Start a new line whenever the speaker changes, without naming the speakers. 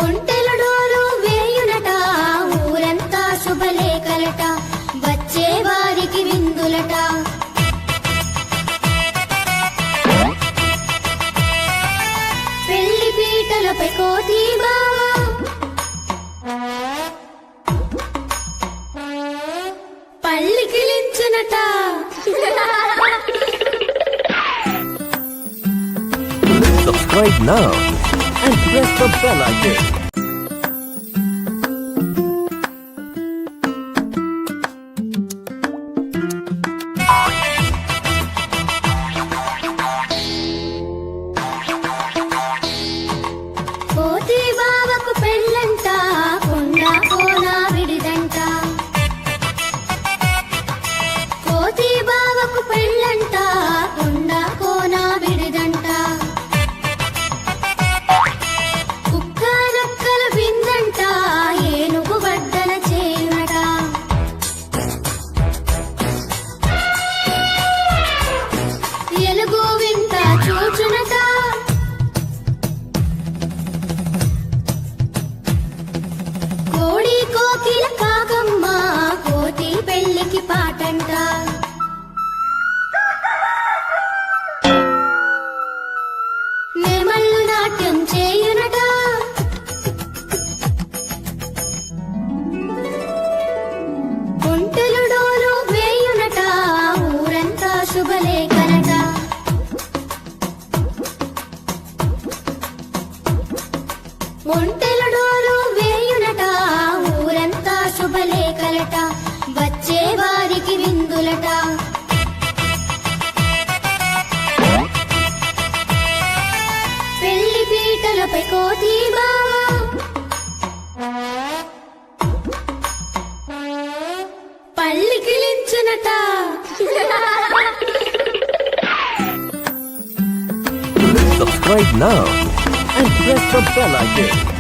ఒంటెల డోలు వేయునట ఊరంతా శుభలేఖలట వచ్చే వారికి విందులట పెళ్లి పీటలపై కోతి బావా పల్లికిలించునట
Subscribe now and press the bell icon.
కోతి బావకు పెళ్ళంట కొండ కోన విడిదంట కోతి బావకు పెళ్ళంట కొండ కోన విడిదంట కుక్క నక్కల విందంట ఏనుగు వడ్డన చేయునట ఎలుగు వింత చూచునట కోడి కోకిల కాకమ్మ కోతి పెళ్లికి పాటంట నేమల్లు నాట్యం చేయునట ఒంటెల డోలు వేయునట ఊరంతా శుభలేఖనట ఒంటెల డోలు వేయునట ఊరంతా శుభలేఖలట వచ్చే వారికి విందులట పెళ్లి పీటలపై కోతి బావా పల్లికిలించునట
Subscribe now and press the bell icon.